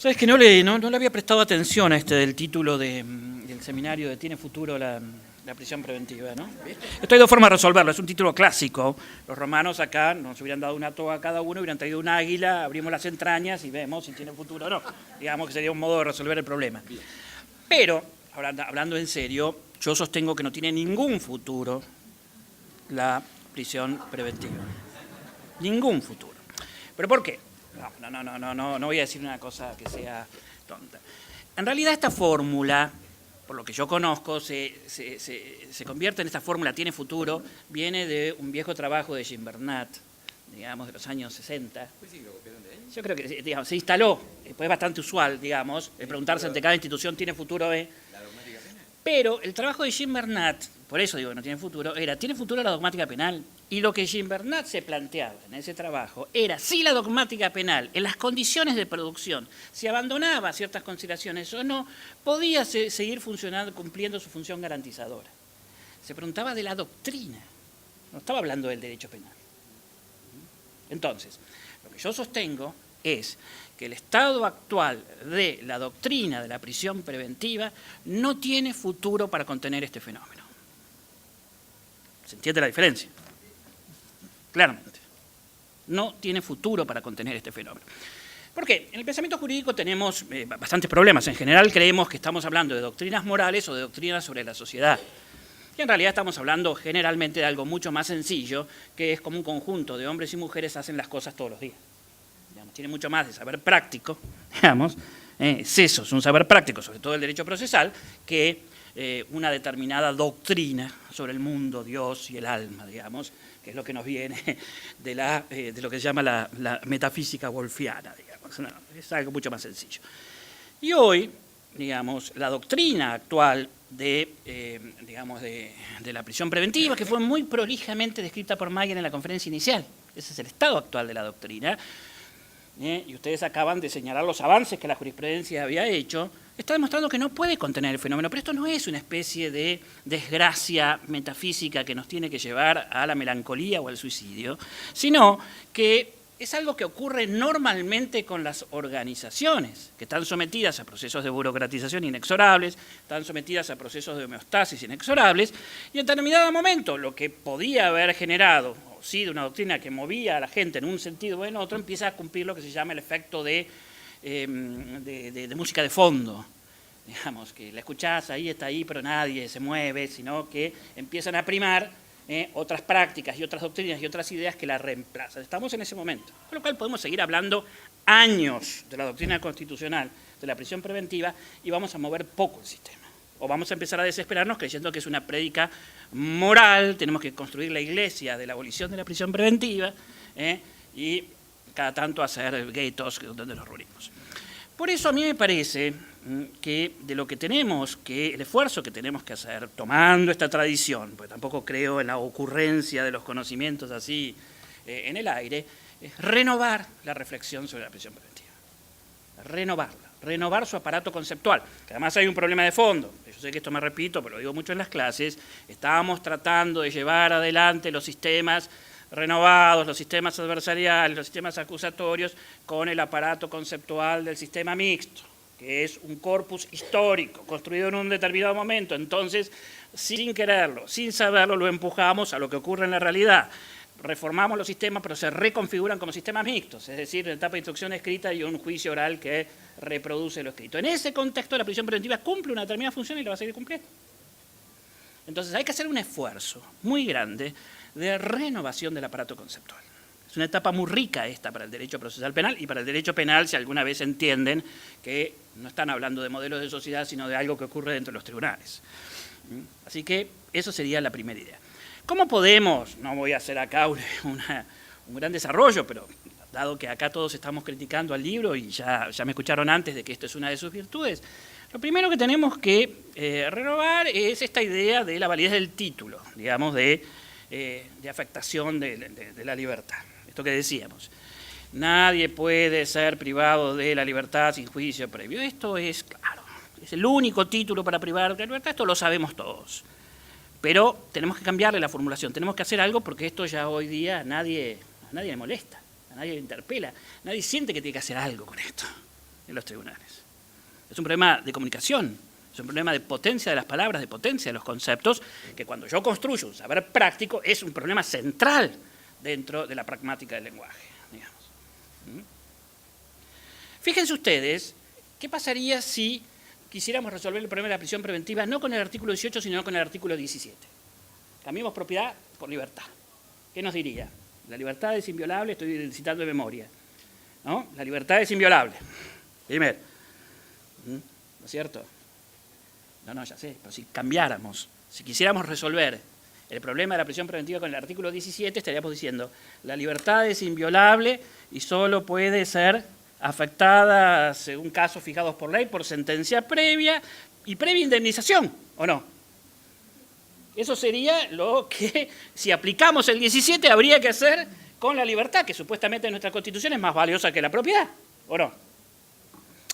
Sabes que no le había prestado atención a este del título del seminario de ¿Tiene futuro la prisión preventiva? ¿No? Esto hay dos formas de resolverlo, es un título clásico. Los romanos acá nos hubieran dado una toga a cada uno, hubieran traído un águila, abrimos las entrañas y vemos si tiene futuro o no. Digamos que sería un modo de resolver el problema. Pero, hablando en serio, yo sostengo que no tiene ningún futuro la prisión preventiva. Ningún futuro. ¿Pero por qué? No voy a decir una cosa que sea tonta. En realidad esta fórmula, por lo que yo conozco, se convierte en esta fórmula, tiene futuro, viene de un viejo trabajo de Gimbernat, digamos, de los años 60. Yo creo que digamos, se instaló, pues es bastante usual, digamos, preguntarse ante cada institución, ¿tiene futuro? Pero el trabajo de Gimbernat, por eso digo que no tiene futuro, ¿tiene futuro la dogmática penal? Y lo que Gimbernat se planteaba en ese trabajo era si la dogmática penal, en las condiciones de producción, si abandonaba ciertas consideraciones o no, podía seguir funcionando, cumpliendo su función garantizadora. Se preguntaba de la doctrina, no estaba hablando del derecho penal. Entonces, lo que yo sostengo es que el estado actual de la doctrina de la prisión preventiva no tiene futuro para contener este fenómeno. ¿Se entiende la diferencia? Claramente. No tiene futuro para contener este fenómeno. ¿Por qué? En el pensamiento jurídico tenemos bastantes problemas. En general creemos que estamos hablando de doctrinas morales o de doctrinas sobre la sociedad. Y en realidad estamos hablando generalmente de algo mucho más sencillo, que es como un conjunto de hombres y mujeres hacen las cosas todos los días. Digamos, tiene mucho más de saber práctico, digamos, es eso, es un saber práctico, sobre todo el derecho procesal, que una determinada doctrina sobre el mundo, Dios y el alma, digamos, que es lo que nos viene de lo que se llama la metafísica wolfiana, digamos. No, es algo mucho más sencillo. Y hoy, digamos, la doctrina actual de la prisión preventiva, que fue muy prolijamente descrita por Mayer en la conferencia inicial, ese es el estado actual de la doctrina, y ustedes acaban de señalar los avances que la jurisprudencia había hecho, está demostrando que no puede contener el fenómeno, pero esto no es una especie de desgracia metafísica que nos tiene que llevar a la melancolía o al suicidio, sino que es algo que ocurre normalmente con las organizaciones, que están sometidas a procesos de burocratización inexorables, están sometidas a procesos de homeostasis inexorables, y en determinado momento lo que podía haber generado, sí, de una doctrina que movía a la gente en un sentido o en otro, empieza a cumplir lo que se llama el efecto de música de fondo, digamos, que la escuchás, ahí está ahí, pero nadie se mueve, sino que empiezan a primar otras prácticas y otras doctrinas y otras ideas que la reemplazan. Estamos en ese momento, con lo cual podemos seguir hablando años de la doctrina constitucional, de la prisión preventiva, y vamos a mover poco el sistema. O vamos a empezar a desesperarnos creyendo que es una prédica moral, tenemos que construir la iglesia de la abolición de la prisión preventiva, y cada tanto hacer guetos donde nos reunimos. Por eso a mí me parece que de lo que tenemos, el esfuerzo que tenemos que hacer, tomando esta tradición, porque tampoco creo en la ocurrencia de los conocimientos así en el aire, es renovar la reflexión sobre la prisión preventiva. Renovar su aparato conceptual, que además hay un problema de fondo. Yo sé que esto me repito, pero lo digo mucho en las clases, estábamos tratando de llevar adelante los sistemas renovados, los sistemas adversariales, los sistemas acusatorios, con el aparato conceptual del sistema mixto, que es un corpus histórico construido en un determinado momento. Entonces, sin quererlo, sin saberlo, lo empujamos a lo que ocurre en la realidad. Reformamos los sistemas, pero se reconfiguran como sistemas mixtos, es decir, en etapa de instrucción escrita y un juicio oral que reproduce lo escrito. En ese contexto, la prisión preventiva cumple una determinada función y la va a seguir cumpliendo. Entonces, hay que hacer un esfuerzo muy grande de renovación del aparato conceptual. Es una etapa muy rica esta para el derecho procesal penal y para el derecho penal, si alguna vez entienden que no están hablando de modelos de sociedad, sino de algo que ocurre dentro de los tribunales. Así que eso sería la primera idea. ¿Cómo podemos? No voy a hacer acá un gran desarrollo, pero dado que acá todos estamos criticando al libro y ya me escucharon antes de que esto es una de sus virtudes, lo primero que tenemos que renovar es esta idea de la validez del título, digamos, de afectación de la libertad. Esto que decíamos, nadie puede ser privado de la libertad sin juicio previo. Esto es claro, es el único título para privar de la libertad, esto lo sabemos todos. Pero tenemos que cambiarle la formulación, tenemos que hacer algo porque esto ya hoy día a nadie le molesta, a nadie le interpela, nadie siente que tiene que hacer algo con esto. en los tribunales. Es un problema de comunicación, es un problema de potencia de las palabras, de potencia de los conceptos, que cuando yo construyo un saber práctico es un problema central dentro de la pragmática del lenguaje, digamos. Fíjense ustedes, ¿qué pasaría si quisiéramos resolver el problema de la prisión preventiva no con el artículo 18, sino con el artículo 17? Cambiemos propiedad por libertad. ¿Qué nos diría? La libertad es inviolable, estoy citando de memoria, ¿no? La libertad es inviolable. Primero, ¿no es cierto? No, ya sé, pero si cambiáramos, si quisiéramos resolver el problema de la prisión preventiva con el artículo 17, estaríamos diciendo, la libertad es inviolable y solo puede ser afectada, según casos fijados por ley, por sentencia previa y previa indemnización, ¿o no? Eso sería lo que, si aplicamos el 17, habría que hacer con la libertad, que supuestamente en nuestra Constitución es más valiosa que la propiedad, ¿o no?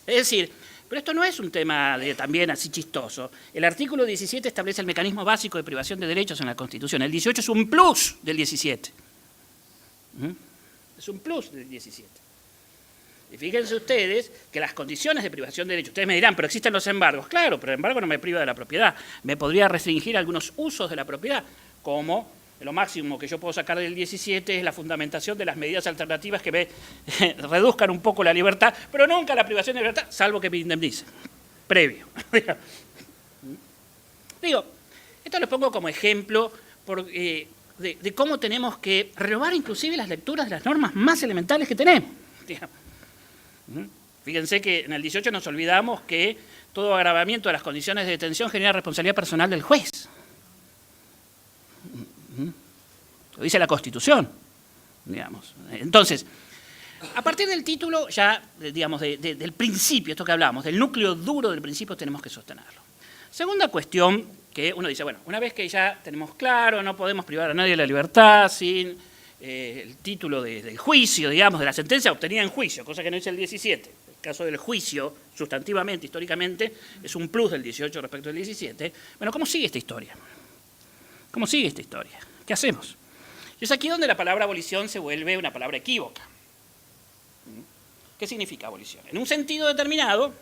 Es decir, pero esto no es un tema también así chistoso. El artículo 17 establece el mecanismo básico de privación de derechos en la Constitución. El 18 es un plus del 17. Es un plus del 17. Y fíjense ustedes que las condiciones de privación de derechos, ustedes me dirán, pero existen los embargos. Claro, pero el embargo no me priva de la propiedad. Me podría restringir algunos usos de la propiedad, como lo máximo que yo puedo sacar del 17 es la fundamentación de las medidas alternativas que me reduzcan un poco la libertad, pero nunca la privación de libertad, salvo que me indemnice, previo. Digo, esto lo pongo como ejemplo de cómo tenemos que renovar inclusive las lecturas de las normas más elementales que tenemos. Fíjense que en el 18 nos olvidamos que todo agravamiento de las condiciones de detención genera responsabilidad personal del juez. Lo dice la Constitución, digamos. Entonces, a partir del título, ya, digamos, del principio, esto que hablamos, del núcleo duro del principio, tenemos que sostenerlo. Segunda cuestión, que uno dice, bueno, una vez que ya tenemos claro, no podemos privar a nadie de la libertad sin el título del juicio, digamos, de la sentencia obtenida en juicio, cosa que no dice el 17. El caso del juicio, sustantivamente, históricamente, es un plus del 18 respecto del 17. Bueno, ¿cómo sigue esta historia? ¿Cómo sigue esta historia? ¿Qué hacemos? Y es aquí donde la palabra abolición se vuelve una palabra equívoca. ¿Qué significa abolición? En un sentido determinado,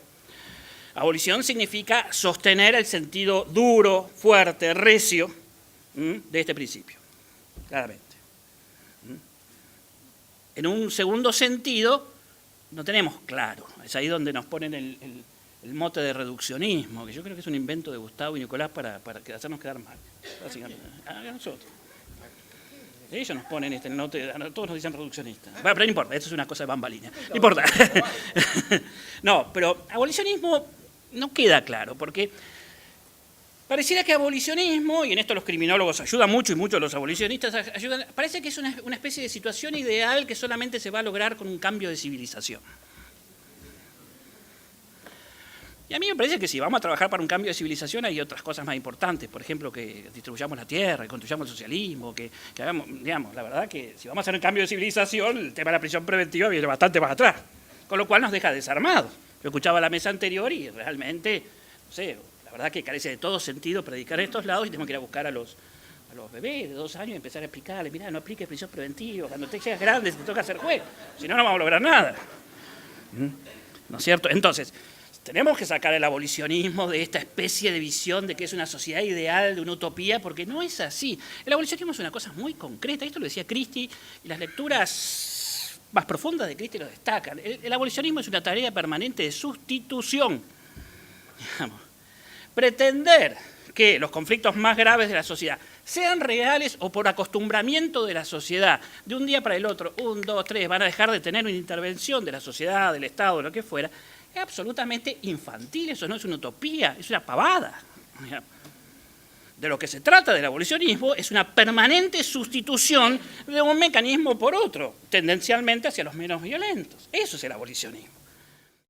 abolición significa sostener el sentido duro, fuerte, recio de este principio, claramente. En un segundo sentido, no tenemos claro. Es ahí donde nos ponen el mote de reduccionismo, que yo creo que es un invento de Gustavo y Nicolás para hacernos quedar mal. A nosotros. Ellos nos ponen este mote, todos nos dicen reduccionistas. Bueno, pero no importa, esto es una cosa de bambalina. No importa. No, pero abolicionismo no queda claro, porque pareciera que abolicionismo, y en esto los criminólogos ayudan mucho y muchos los abolicionistas ayudan, parece que es una especie de situación ideal que solamente se va a lograr con un cambio de civilización. Y a mí me parece que si vamos a trabajar para un cambio de civilización hay otras cosas más importantes, por ejemplo, que distribuyamos la tierra, que construyamos el socialismo, que hagamos, digamos, la verdad que si vamos a hacer un cambio de civilización, el tema de la prisión preventiva viene bastante más atrás, con lo cual nos deja desarmados. Yo escuchaba la mesa anterior y realmente, no sé, la verdad que carece de todo sentido predicar en estos lados y tenemos que ir a buscar a los bebés de 2 años y empezar a explicarles, mirá, no apliques prisión preventiva, cuando te seas grande te toca hacer juez, si no, no vamos a lograr nada. ¿No es cierto? Entonces, tenemos que sacar el abolicionismo de esta especie de visión de que es una sociedad ideal, de una utopía, porque no es así. El abolicionismo es una cosa muy concreta, esto lo decía Christie, y las lecturas más profundas de Christie lo destacan. El abolicionismo es una tarea permanente de sustitución. Digamos, pretender que los conflictos más graves de la sociedad sean reales o por acostumbramiento de la sociedad, de un día para el otro, 1, 2, 3, van a dejar de tener una intervención de la sociedad, del Estado, de lo que fuera, es absolutamente infantil, eso no es una utopía, es una pavada. De lo que se trata del abolicionismo es una permanente sustitución de un mecanismo por otro, tendencialmente hacia los menos violentos. Eso es el abolicionismo.